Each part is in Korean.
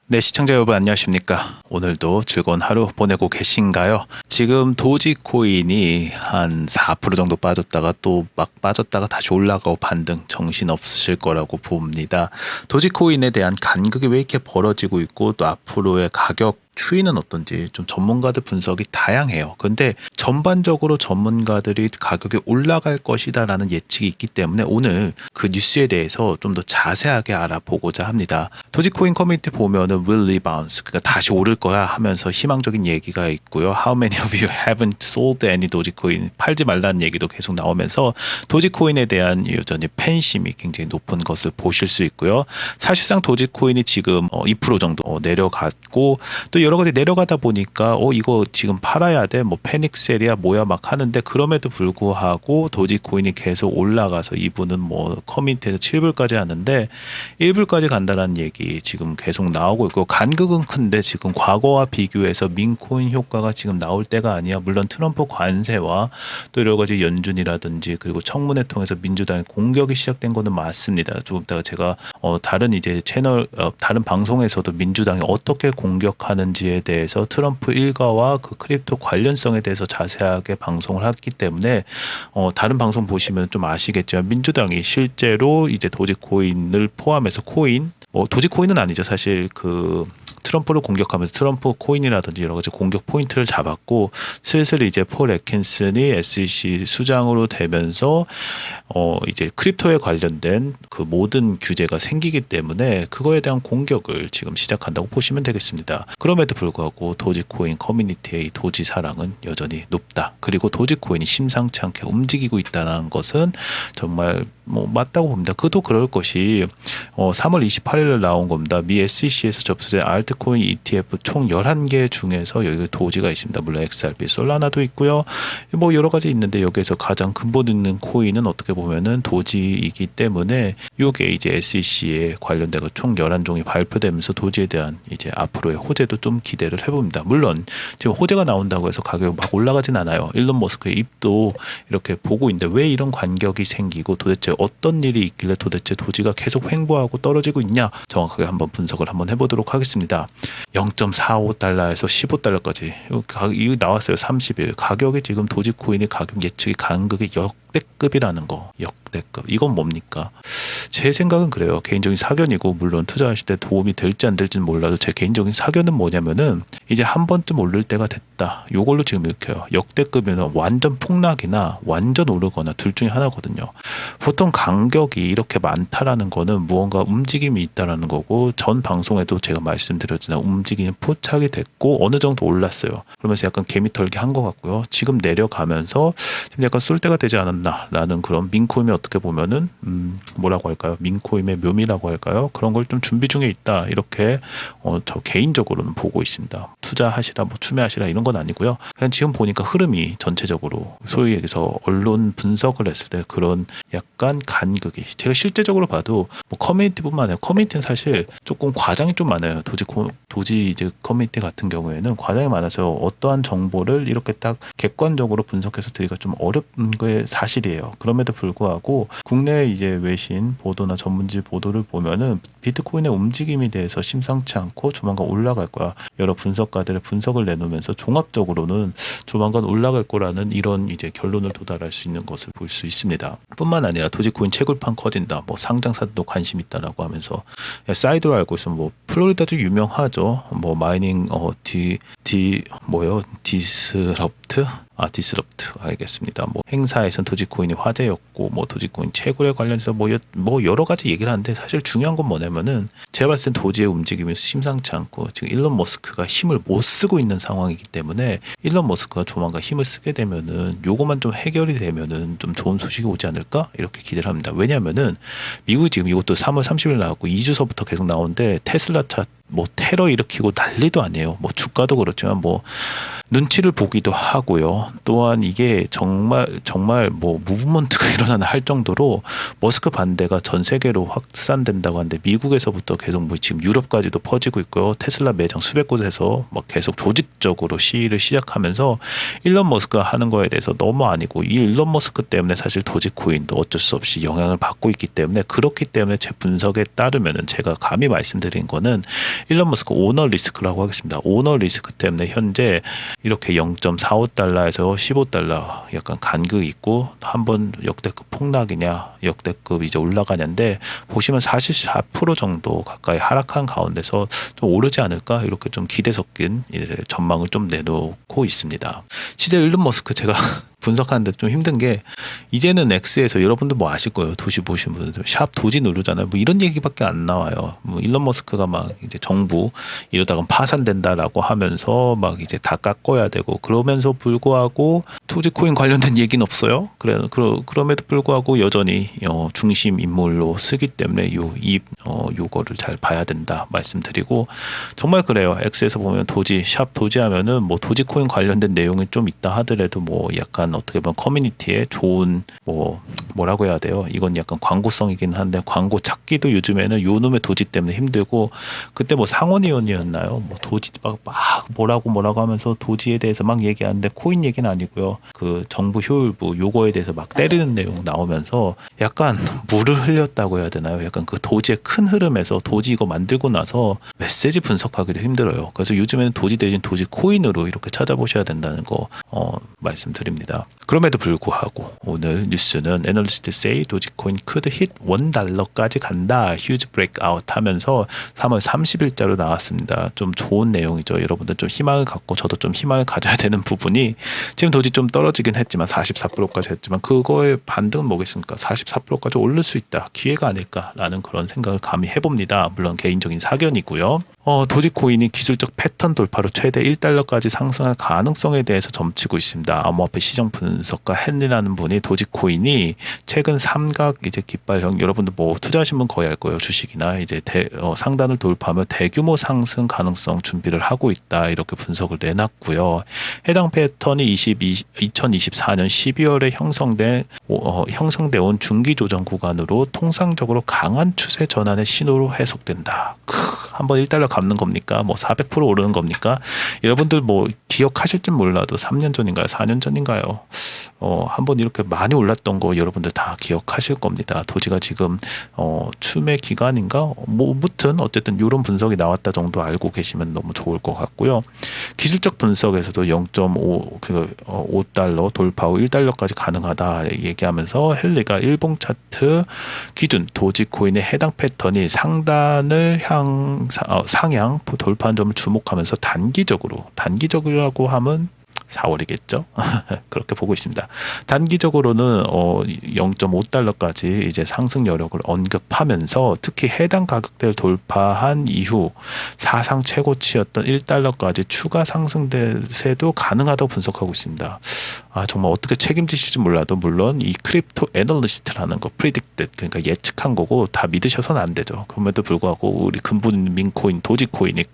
네, 시청자 여러분 안녕하십니까? 오늘도 즐거운 하루 보내고 계신가요? 지금 도지코인이 한 4% 정도 빠졌다가 또 막 빠졌다가 다시 올라가고 반등 정신 없으실 거라고 봅니다. 도지코인에 대한 간극이 왜 이렇게 벌어지고 있고 또 앞으로의 가격 추이는 어떤지 좀 전문가들 분석이 다양해요. 근데 전반적으로 전문가들이 가격이 올라갈 것이다라는 예측이 있기 때문에 오늘 그 뉴스에 대해서 좀 더 자세하게 알아보고자 합니다. 도지코인 커뮤니티 보면은 will rebound, 그러니까 다시 오를 거야 하면서 희망적인 얘기가 있고요. How many of you haven't sold any 도지코인? 팔지 말라는 얘기도 계속 나오면서 도지코인에 대한 여전히 팬심이 굉장히 높은 것을 보실 수 있고요. 사실상 도지코인이 지금 2% 정도 내려갔고 또 여러 가지 내려가다 보니까 이거 지금 팔아야 돼, 뭐 패닉셀이야 뭐야 막 하는데 그럼에도 불구하고 도지코인이 계속 올라가서 이분은 뭐 커뮤니티에서 7불까지 하는데 1불까지 간다는 얘기 지금 계속 나오고 있고 간극은 큰데 지금 과거와 비교해서 민코인 효과가 지금 나올 때가 아니야. 물론 트럼프 관세와 또 여러 가지 연준이라든지 그리고 청문회 통해서 민주당의 공격이 시작된 거는 맞습니다. 조금 이따가 제가 다른 이제 채널 다른 방송에서도 민주당이 어떻게 공격하는지에 대해서 트럼프 일가와 그 크립토 관련성에 대해서 자세하게 방송을 했기 때문에 다른 방송 보시면 좀 아시겠지만 민주당이 실제로 이제 도지코인을 포함해서 코인 도지코인은 아니죠. 사실 그 트럼프를 공격하면서 트럼프 코인이라든지 여러 가지 공격 포인트를 잡았고 슬슬 이제 폴 애킨슨이 SEC 수장으로 되면서 이제 크립토에 관련된 그 모든 규제가 생기기 때문에 그거에 대한 공격을 지금 시작한다고 보시면 되겠습니다. 그럼에도 불구하고 도지코인 커뮤니티의 도지 사랑은 여전히 높다. 그리고 도지코인이 심상치 않게 움직이고 있다는 것은 정말 맞다고 봅니다. 그도 그럴 것이 3월 28일에 나온 겁니다. 미 SEC에서 접수된 알트코인 ETF 총 11개 중에서 여기 도지가 있습니다. 물론 XRP, 솔라나도 있고요. 뭐 여러 가지 있는데 여기에서 가장 근본 있는 코인은 어떻게 보면은 도지이기 때문에 이게 이제 SEC에 관련된 총 11종이 발표되면서 도지에 대한 이제 앞으로의 호재도 좀 기대를 해봅니다. 물론 지금 호재가 나온다고 해서 가격이 막 올라가진 않아요. 일론 머스크의 입도 이렇게 보고 있는데 왜 이런 간격이 생기고 도대체 어떤 일이 있길래 도대체 도지가 계속 횡보하고 떨어지고 있냐 정확하게 한번 분석을 한번 해보도록 하겠습니다. 0.45달러에서 15달러까지 이거 나왔어요. 30일 가격이 지금 도지코인의 가격 예측이 간극이 역대급이라는 거. 역대급. 이건 뭡니까? 제 생각은 그래요. 개인적인 사견이고 물론 투자하실 때 도움이 될지 안 될지는 몰라도 제 개인적인 사견은 뭐냐면은 이제 한 번쯤 오를 때가 됐다. 요걸로 지금 읽혀요. 역대급이면 완전 폭락이나 완전 오르거나 둘 중에 하나거든요. 보통 간격이 이렇게 많다라는 거는 무언가 움직임이 있다라는 거고 전 방송에도 제가 말씀드렸지만 움직임이 포착이 됐고 어느 정도 올랐어요. 그러면서 약간 개미 털기 한 것 같고요. 지금 내려가면서 지금 약간 쏠 때가 되지 않았나라는 그런 민코임이 어떻게 보면은 뭐라고 할까요? 민코임의 묘미라고 할까요? 그런 걸 좀 준비 중에 있다. 이렇게 저 개인적으로는 보고 있습니다. 투자하시라 뭐 추매하시라 이런 건 아니고요. 그냥 지금 보니까 흐름이 전체적으로 소위 얘기해서 언론 분석을 했을 때 그런 약간 간극이 제가 실제적으로 봐도 뭐 커뮤니티뿐만 아니라 커뮤니티는 사실 조금 과장이 좀 많아요. 도지 이제 커뮤니티 같은 경우에는 과장이 많아서 어떠한 정보를 이렇게 딱 객관적으로 분석해서 드리기가 좀 어려운 게 사실이에요. 그럼에도 불구하고 국내 이제 외신 보도나 전문지 보도를 보면은 비트코인의 움직임에 대해서 심상치 않고 조만간 올라갈 거야. 여러 분석가들의 분석을 내놓으면서 종합적으로는 조만간 올라갈 거라는 이런 이제 결론을 도달할 수 있는 것을 볼 수 있습니다. 뿐만 아니라 도지코인 채굴판 커진다. 뭐 상장사들도 관심 있다라고 하면서 사이드로 알고 있으면 뭐 플로리다도 유명하죠. 뭐 마이닝 디스럽트 알겠습니다. 뭐 행사에선 도지코인이 화제였고 뭐 도지코인 채굴에 관련해서 뭐 여러 가지 얘기를 하는데 사실 중요한 건 뭐냐면은 제가 봤을 땐 도지의 움직임이 심상치 않고 지금 일론 머스크가 힘을 못 쓰고 있는 상황이기 때문에 일론 머스크가 조만간 힘을 쓰게 되면은 요거만 좀 해결이 되면은 좀 좋은 소식이 오지 않을까 이렇게 기대를 합니다. 왜냐하면은 미국이 지금 이것도 3월 30일 나왔고 2주서부터 계속 나오는데 테슬라 차 뭐 테러 일으키고 난리도 아니에요. 뭐 주가도 그렇지만 뭐 눈치를 보기도 하고요. 또한 이게 정말 뭐 무브먼트가 일어나나 할 정도로 머스크 반대가 전 세계로 확산된다고 하는데 미국에서부터 계속 뭐 지금 유럽까지도 퍼지고 있고요. 테슬라 매장 수백 곳에서 막 계속 조직적으로 시위를 시작하면서 일론 머스크가 하는 거에 대해서 너무 아니고 이 일론 머스크 때문에 사실 도지코인도 어쩔 수 없이 영향을 받고 있기 때문에 그렇기 때문에 제 분석에 따르면은 제가 감히 말씀드린 거는 일론 머스크 오너 리스크라고 하겠습니다. 오너 리스크 때문에 현재 이렇게 0.45달러에서 15달러 약간 간극이 있고 한번 역대급 폭락이냐 역대급 이제 올라가냐인데 보시면 44% 정도 가까이 하락한 가운데서 좀 오르지 않을까 이렇게 좀 기대 섞인 전망을 좀 내놓고 있습니다. 실제 일론 머스크 제가 분석하는데 좀 힘든 게 이제는 X에서 여러분들 뭐 아실 거예요. 도시 보신 분들 샵 도지 누르잖아요. 뭐 이런 얘기밖에 안 나와요. 뭐 일론 머스크가 막 이제 정부 이러다가 파산된다라고 하면서 막 이제 다 깎아야 되고 그러면서 불구하고 도지코인 관련된 얘기는 없어요. 그럼에도 불구하고 여전히 중심 인물로 쓰기 때문에 요거를 잘 봐야 된다 말씀드리고 정말 그래요. X에서 보면 샵 도지 하면은 뭐 도지코인 관련된 내용이 좀 있다 하더라도 뭐 약간 어떻게 보면 커뮤니티에 좋은 뭐라고 해야 돼요. 이건 약간 광고성이긴 한데 광고 찾기도 요즘에는 요 놈의 도지 때문에 힘들고 그때 뭐 상원의원이었나요? 뭐 도지 막 뭐라고 하면서 도지에 대해서 막 얘기하는데 코인 얘기는 아니고요. 그 정부 효율부 요거에 대해서 막 때리는 내용 나오면서 약간 물을 흘렸다고 해야 되나요? 약간 그 도지의 큰 흐름에서 도지 이거 만들고 나서 메시지 분석하기도 힘들어요. 그래서 요즘에는 도지 대신 도지 코인으로 이렇게 찾아보셔야 된다는 거 말씀드립니다. 그럼에도 불구하고 오늘 뉴스는 애널리스트 say 도지코인 could hit $1까지 간다. huge breakout 하면서 3월 30일자로 나왔습니다. 좀 좋은 내용이죠. 여러분들 좀 희망을 갖고 저도 좀 희망을 가져야 되는 부분이 지금 도지 좀 떨어지긴 했지만 44%까지 했지만 그거의 반등은 뭐겠습니까? 44%까지 오를 수 있다. 기회가 아닐까라는 그런 생각을 감히 해봅니다. 물론 개인적인 사견이고요. 도지코인이 기술적 패턴 돌파로 최대 1달러까지 상승할 가능성에 대해서 점치고 있습니다. 암호화폐 시장 분석가 헨리라는 분이 도지코인이 최근 삼각 이제 깃발형 여러분들 뭐 투자하신 분 거의 알 거예요. 주식이나 이제 상단을 돌파하며 대규모 상승 가능성 준비를 하고 있다. 이렇게 분석을 내놨고요. 해당 패턴이 2024년 12월에 형성돼 온 중기 조정 구간으로 통상적으로 강한 추세 전환의 신호로 해석된다. 한번 1달러 갚는 겁니까? 뭐 400% 오르는 겁니까? 여러분들 뭐 기억하실지 몰라도 3년 전인가요? 4년 전인가요? 한번 이렇게 많이 올랐던 거 여러분들 다 기억하실 겁니다. 도지가 지금 추매 기간인가? 뭐 무튼 어쨌든 이런 분석이 나왔다 정도 알고 계시면 너무 좋을 것 같고요. 기술적 분석에서도 0.5달러 돌파 후 1달러까지 가능하다 얘기하면서 헨리가 일봉 차트 기준 도지코인의 해당 패턴이 상단을 상향 돌파한 점을 주목하면서 단기적이라고 하면 4월이겠죠. 그렇게 보고 있습니다. 단기적으로는 0.5달러까지 이제 상승 여력을 언급하면서 특히 해당 가격대를 돌파한 이후 사상 최고치였던 1달러까지 추가 상승 대세도 가능하다고 분석하고 있습니다. 정말 어떻게 책임지실지 몰라도 물론 이 크립토 애널리스트라는 거 predicted 그러니까 예측한 거고 다 믿으셔서는 안 되죠. 그럼에도 불구하고 우리 근본 민코인 도지코인이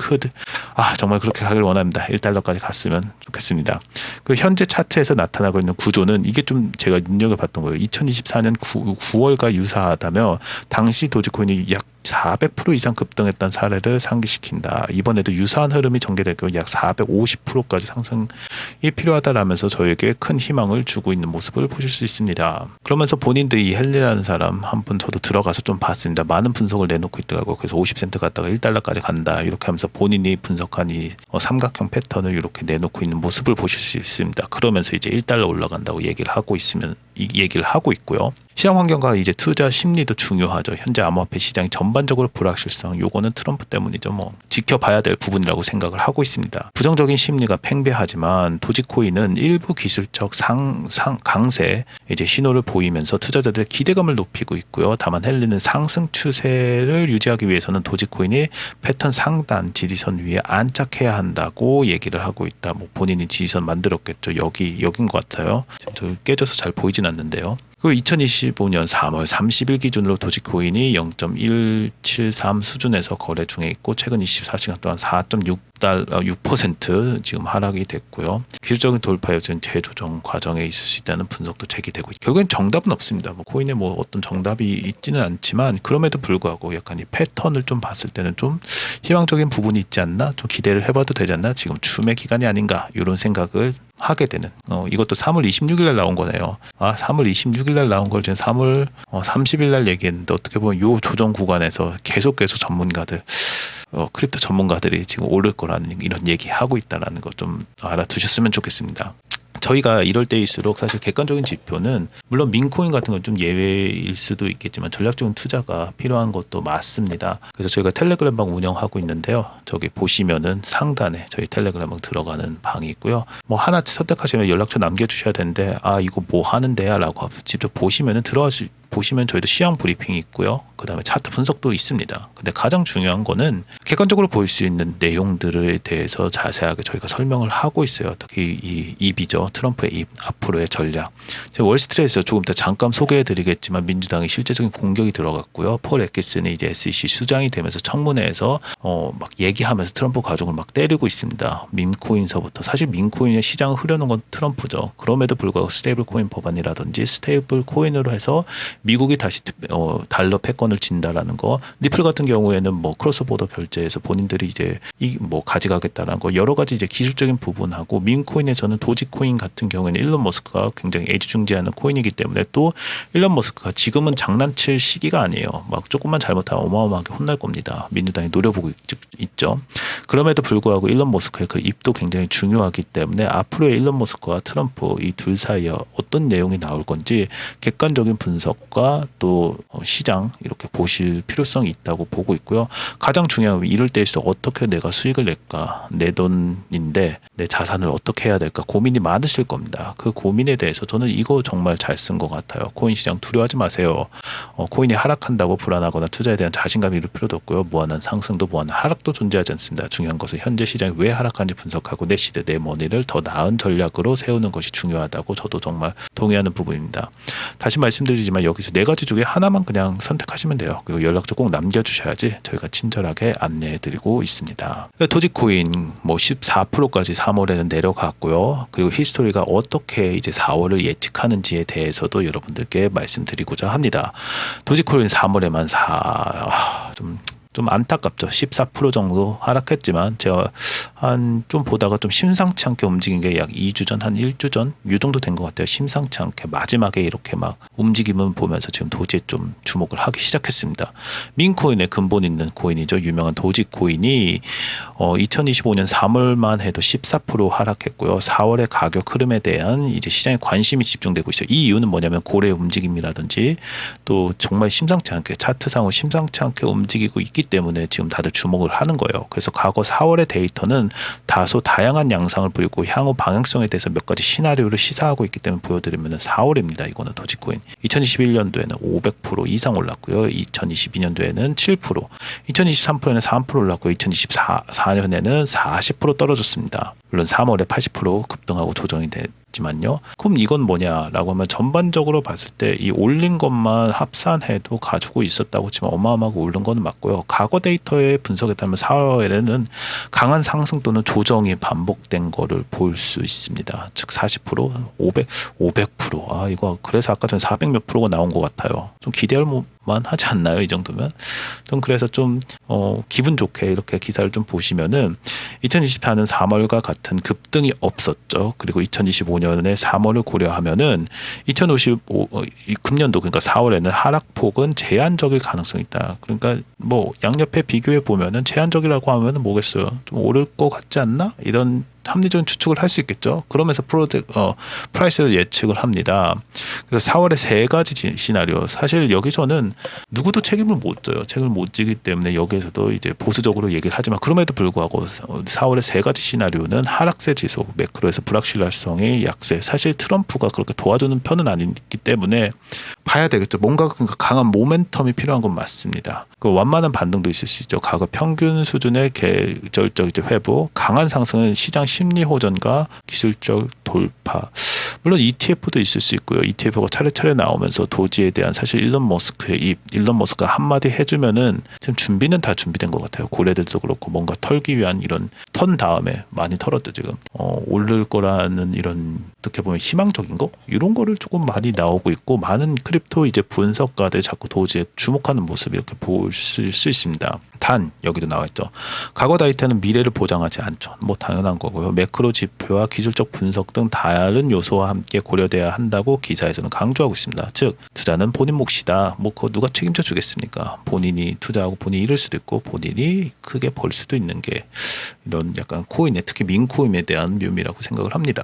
정말 그렇게 가길 원합니다. 1달러까지 갔으면 좋겠습니다. 그 현재 차트에서 나타나고 있는 구조는 이게 좀 제가 눈여겨봤던 거예요. 2024년 9월과 유사하다며 당시 도지코인이 약 400% 이상 급등했던 사례를 상기시킨다. 이번에도 유사한 흐름이 전개되고 약 450%까지 상승이 필요하다라면서 저에게 큰 희망을 주고 있는 모습을 보실 수 있습니다. 그러면서 본인들이 이 헨리라는 사람 한 번 저도 들어가서 좀 봤습니다. 많은 분석을 내놓고 있더라고요. 그래서 50센트 갔다가 1달러까지 간다. 이렇게 하면서 본인이 분석한 이 삼각형 패턴을 이렇게 내놓고 있는 모습을 보실 수 있습니다. 그러면서 이제 1달러 올라간다고 얘기를 하고 있고요. 시장 환경과 이제 투자 심리도 중요하죠. 현재 암호화폐 시장이 전반적으로 불확실성, 요거는 트럼프 때문이죠. 뭐 지켜봐야 될 부분이라고 생각을 하고 있습니다. 부정적인 심리가 팽배하지만 도지코인은 일부 기술적 강세 이제 신호를 보이면서 투자자들의 기대감을 높이고 있고요. 다만 헨리는 상승 추세를 유지하기 위해서는 도지코인이 패턴 상단 지지선 위에 안착해야 한다고 얘기를 하고 있다. 뭐 본인이 지지선 만들었겠죠. 여긴 것 같아요. 지금 깨져서 잘 보이진 않는데요. 그 2025년 3월 30일 기준으로 도지코인이 0.173 수준에서 거래 중에 있고 최근 24시간 동안 4.6% 지금 하락이 됐고요. 기술적인 돌파 여전 재조정 과정에 있을 수 있다는 분석도 제기되고 있고 결국엔 정답은 없습니다. 뭐 코인에 뭐 어떤 정답이 있지는 않지만 그럼에도 불구하고 약간 이 패턴을 좀 봤을 때는 좀 희망적인 부분이 있지 않나? 좀 기대를 해봐도 되지 않나? 지금 추매 기간이 아닌가? 이런 생각을 하게 되는 이것도 3월 26일 날 나온 거네요. 3월 26일 20일 날 나온 걸 지금 3월 30일 날 얘기했는데 어떻게 보면 요 조정 구간에서 계속해서 전문가들 크립토 전문가들이 지금 오를 거라는 이런 얘기하고 있다라는 거 좀 알아두셨으면 좋겠습니다. 저희가 이럴 때일수록 사실 객관적인 지표는 물론 민코인 같은 건 좀 예외일 수도 있겠지만 전략적인 투자가 필요한 것도 맞습니다. 그래서 저희가 텔레그램 방 운영하고 있는데요. 저기 보시면은 상단에 저희 텔레그램 방 들어가는 방이 있고요. 뭐 하나 선택하시면 연락처 남겨주셔야 되는데 이거 뭐 하는데야 라고 직접 보시면은 보시면 저희도 시황 브리핑이 있고요. 그 다음에 차트 분석도 있습니다. 근데 가장 중요한 거는 객관적으로 볼 수 있는 내용들에 대해서 자세하게 저희가 설명을 하고 있어요. 특히 이 입이죠. 트럼프의 입, 앞으로의 전략. 제가 월스트리트에서 조금 더 잠깐 소개해드리겠지만 민주당이 실제적인 공격이 들어갔고요. 폴 애키슨이 이제 SEC 수장이 되면서 청문회에서 막 얘기하면서 트럼프 가족을 막 때리고 있습니다. 밈코인서부터. 사실 밈코인의 시장을 흐려놓은 건 트럼프죠. 그럼에도 불구하고 스테이블 코인 법안이라든지 스테이블 코인으로 해서 미국이 다시 달러 패권을 진다라는 거. 리플 같은 경우에는 뭐 크로스보더 결제해서 본인들이 이제 가져가겠다라는 거. 여러 가지 이제 기술적인 부분하고 밈코인에서는 도지코인 같은 경우에는 일론 머스크가 굉장히 애지중지하는 코인이기 때문에 또 일론 머스크가 지금은 장난칠 시기가 아니에요. 막 조금만 잘못하면 어마어마하게 혼날 겁니다. 민주당이 노려보고 있죠. 그럼에도 불구하고 일론 머스크의 그 입도 굉장히 중요하기 때문에 앞으로의 일론 머스크와 트럼프 이 둘 사이에 어떤 내용이 나올 건지 객관적인 분석과 또 시장 이렇게 보실 필요성이 있다고 보고 있고요. 가장 중요한 건 이럴 때일수록 어떻게 내가 수익을 낼까, 내 돈인데 내 자산을 어떻게 해야 될까 고민이 많으실 겁니다. 그 고민에 대해서 저는 이거 정말 잘 쓴 것 같아요. 코인 시장 두려워하지 마세요. 코인이 하락한다고 불안하거나 투자에 대한 자신감이 이를 필요도 없고요. 무한한 상승도 무한한 하락도 존재하지 않습니다. 중요한 것은 현재 시장이 왜 하락하는지 분석하고 내 시대 내 머니를 더 나은 전략으로 세우는 것이 중요하다고 저도 정말 동의하는 부분입니다. 다시 말씀드리지만 여기서 네 가지 중에 하나만 그냥 선택하시면 돼요. 그리고 연락처 꼭 남겨주셔야지 저희가 친절하게 안내해드리고 있습니다. 도지코인 뭐 14%까지 3월에는 내려갔고요. 그리고 히스토리가 어떻게 이제 4월을 예측하는지에 대해서도 여러분들께 말씀드리고자 합니다. 도지코인 3월에만 좀 안타깝죠. 14% 정도 하락했지만 제가 좀 보다가 좀 심상치 않게 움직인 게 약 2주 전, 한 1주 전 이 정도 된 것 같아요. 심상치 않게 마지막에 이렇게 막 움직임을 보면서 지금 도지에 좀 주목을 하기 시작했습니다. 민코인의 근본 있는 코인이죠. 유명한 도지코인이 2025년 3월만 해도 14% 하락했고요. 4월의 가격 흐름에 대한 이제 시장의 관심이 집중되고 있어요. 이 이유는 뭐냐면 고래의 움직임이라든지 또 정말 심상치 않게 차트상으로 심상치 않게 움직이고 있기 때문에 지금 다들 주목을 하는 거예요. 그래서 과거 4월의 데이터는 다소 다양한 양상을 보이고 향후 방향성에 대해서 몇 가지 시나리오를 시사하고 있기 때문에 보여드리면 4월입니다. 이거는 도지코인. 2021년도에는 500% 이상 올랐고요. 2022년도에는 7%, 2023년에는 3% 올랐고요. 2024년에는 40% 떨어졌습니다. 물론 3월에 80% 급등하고 조정이 됐지만요. 그럼 이건 뭐냐라고 하면 전반적으로 봤을 때 이 올린 것만 합산해도 가지고 있었다고 치면 어마어마하게 오른 거는 맞고요. 과거 데이터의 분석에 따르면 4월에는 강한 상승 또는 조정이 반복된 거를 볼 수 있습니다. 즉 40%, 500%. 이거 그래서 아까 전 400 몇 프로가 나온 것 같아요. 좀 기대할 만 하지 않나요? 이 정도면? 좀 그래서 좀 기분 좋게 이렇게 기사를 좀 보시면은 2024년 3월과 같은 급등이 없었죠. 그리고 2025년에 3월을 고려하면은 2055 금년도 그러니까 4월에는 하락폭은 제한적일 가능성이 있다. 그러니까 뭐 양옆에 비교해 보면은 제한적이라고 하면은 뭐겠어요? 좀 오를 것 같지 않나? 이런 합리적인 추측을 할 수 있겠죠. 그러면서 프라이스를 예측을 합니다. 그래서 4월에 세 가지 시나리오. 사실 여기서는 누구도 책임을 못 져요. 책임을 못 지기 때문에 여기에서도 이제 보수적으로 얘기를 하지만 그럼에도 불구하고 4월에 세 가지 시나리오는 하락세 지속, 매크로에서 불확실성의 약세. 사실 트럼프가 그렇게 도와주는 편은 아니기 때문에 봐야 되겠죠. 뭔가 강한 모멘텀이 필요한 건 맞습니다. 그 완만한 반등도 있을 수 있죠. 과거 평균 수준의 계절적 이제 회복, 강한 상승은 시장 심리 호전과 기술적 돌파. 물론 ETF도 있을 수 있고요. ETF가 차례차례 나오면서 도지에 대한 사실 일론 머스크가 한마디 해주면은 지금 준비는 다 준비된 것 같아요. 고래들도 그렇고 뭔가 털기 위한 이런 턴 다음에 많이 털었죠 지금. 오를 거라는 이런 어떻게 보면 희망적인 거 이런 거를 조금 많이 나오고 있고 많은 크립토 이제 분석가들 자꾸 도지에 주목하는 모습 이렇게 볼 수 있습니다. 단 여기도 나와 있죠. 과거 데이터는 미래를 보장하지 않죠. 뭐 당연한 거고요. 하고요. 매크로 지표와 기술적 분석 등 다른 요소와 함께 고려돼야 한다고 기사에서는 강조하고 있습니다. 즉 투자는 본인 몫이다. 뭐 그거 누가 책임져 주겠습니까? 본인이 투자하고 본인이 잃을 수도 있고 본인이 크게 벌 수도 있는 게 이런 약간 코인에 특히 민코인에 대한 묘미라고 생각을 합니다.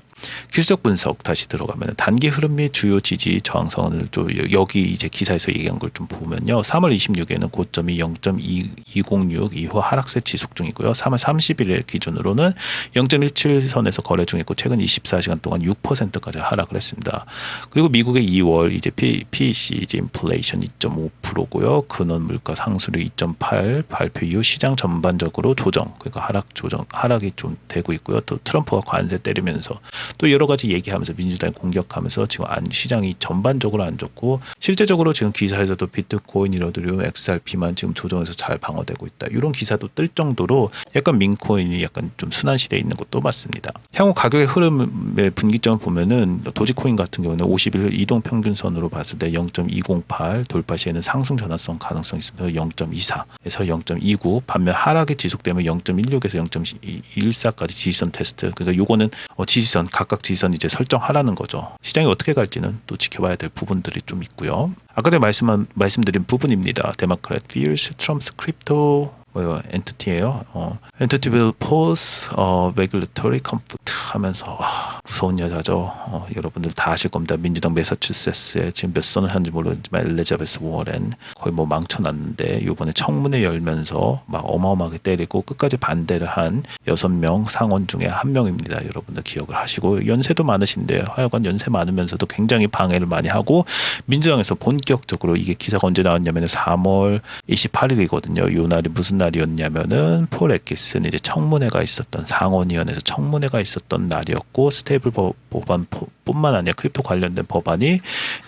기술적 분석 다시 들어가면 단기 흐름 및 주요 지지 저항선을 좀 여기 이제 기사에서 얘기한 걸 좀 보면요. 3월 26일에는 고점이 0.206 이후 하락세 지속 중이고요. 3월 30일 기준으로는 0.17선에서 거래 중이고 최근 24시간 동안 6%까지 하락을 했습니다. 그리고 미국의 2월 이제 PCE 이제 인플레이션 2.5%고요. 근원 물가 상승률 2.8 발표 이후 시장 전반적으로 조정 그러니까 하락이 좀 되고 있고요. 또 트럼프가 관세 때리면서 또 여러 가지 얘기하면서 민주당이 공격하면서 지금 시장이 전반적으로 안 좋고 실제적으로 지금 기사에서도 비트코인, 이더리움, XRP만 지금 조정해서 잘 방어되고 있다. 이런 기사도 뜰 정도로 약간 민코인이 약간 좀 순환 시대에 있는 것도 맞습니다. 향후 가격의 흐름의 분기점을 보면은 도지코인 같은 경우는 50일 이동 평균선으로 봤을 때 0.208 돌파 시에는 상승 전환성 가능성이 있습니다. 0.24에서 0.29 반면 하락이 지속되면 0.16에서 0.14까지 지지선 테스트. 그러니까 요거는 지지선 각각 지지선 이제 설정하라는 거죠. 시장이 어떻게 갈지는 또 지켜봐야 될 부분들이 좀 있고요. 아까 전에 말씀드린 부분입니다. 데모크래트 fears Trump's crypto 엔티티예요. 엔티티 will pose regulatory conflict 하면서 무서운 여자죠. 여러분들 다 아실 겁니다. 민주당 매사추세츠에 지금 몇 선을 하는지 모르지만 엘리자베스 워렌 거의 뭐 망쳐놨는데 이번에 청문회 열면서 막 어마어마하게 때리고 끝까지 반대를 한 6명 상원 중에 한 명입니다. 여러분들 기억을 하시고 연세도 많으신데 하여간 연세 많으면서도 굉장히 방해를 많이 하고 민주당에서 본격적으로 이게 기사가 언제 나왔냐면 3월 28일이거든요. 이 날이 무슨 날이었냐면은 폴 애기슨 이제 청문회가 있었던 상원위원회에서 청문회가 있었던 날이었고 스테이블 법안뿐만 아니라 크립토 관련된 법안이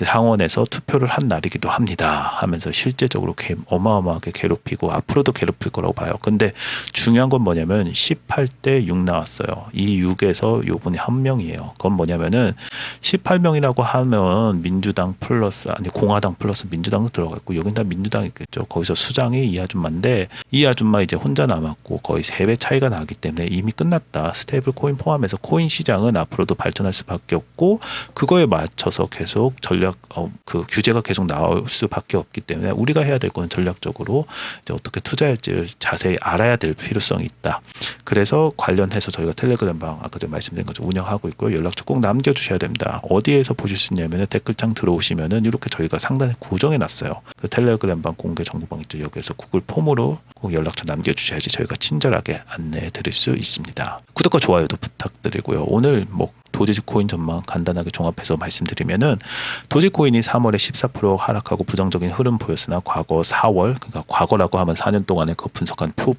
상원에서 투표를 한 날이기도 합니다. 하면서 실제적으로 어마어마하게 괴롭히고 앞으로도 괴롭힐 거라고 봐요. 근데 중요한 건 뭐냐면 18대 6 나왔어요. 이 6에서 요번에 한 명이에요. 그건 뭐냐면은 18명이라고 하면 민주당 플러스 아니 공화당 플러스 민주당도 들어가 있고 여긴 다 민주당 있겠죠. 거기서 수장이 이 아줌마인데 이 아줌마 이제 혼자 남았고 거의 3배 차이가 나기 때문에 이미 끝났다. 스테이블 코인 포함해서 코인 시장은 앞으로도 발전할 수밖에 없고 그거에 맞춰서 계속 전략 그 규제가 계속 나올 수밖에 없기 때문에 우리가 해야 될 건 전략적으로 이제 어떻게 투자할지를 자세히 알아야 될 필요성이 있다. 그래서 관련해서 저희가 텔레그램 방 아까 전에 말씀드린 것처럼 운영하고 있고요. 연락처 꼭 남겨주셔야 됩니다. 어디에서 보실 수 있냐면 댓글창 들어오시면은 이렇게 저희가 상단에 고정해 놨어요. 그 텔레그램 방 공개 정보방 있죠. 여기에서 구글 폼으로 꼭 연락처 남겨주셔야지 저희가 친절하게 안내해 드릴 수 있습니다. 구독과 좋아요도 부탁드리고요. 오늘 뭐 도지코인 전망 간단하게 종합해서 말씀드리면은 도지코인이 3월에 14% 하락하고 부정적인 흐름 보였으나 과거 4월 그러니까 과거라고 하면 4년 동안의 그 분석한 표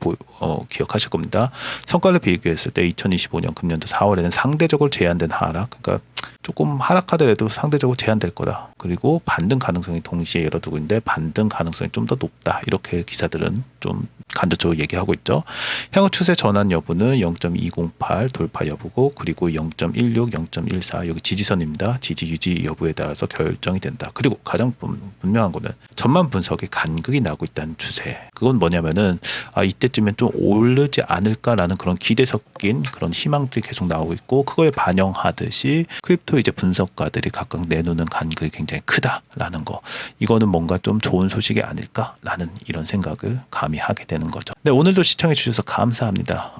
기억하실 겁니다. 성과를 비교했을 때 2025년 금년도 4월에는 상대적으로 제한된 하락 그러니까 조금 하락하더라도 상대적으로 제한될 거다. 그리고 반등 가능성이 동시에 열어두고 있는데 반등 가능성이 좀 더 높다. 이렇게 기사들은 좀 간접적으로 얘기하고 있죠. 향후 추세 전환 여부는 0.208 돌파 여부고 그리고 0.16, 0.14 여기 지지선입니다. 지지 유지 여부에 따라서 결정이 된다. 그리고 가장 분명한 거는 전만 분석에 간극이 나고 있다는 추세. 그건 뭐냐면은 이때쯤엔 좀 오르지 않을까라는 그런 기대 섞인 그런 희망들이 계속 나오고 있고 그거에 반영하듯이 크립토 이제 분석가들이 각각 내놓는 간극이 굉장히 크다라는 거. 이거는 뭔가 좀 좋은 소식이 아닐까라는 이런 생각을 감히 하게 되는 거죠. 네, 오늘도 시청해 주셔서 감사합니다.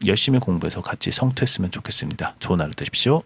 열심히 공부해서 같이 성투했으면 좋겠습니다. 좋은 하루 되십시오.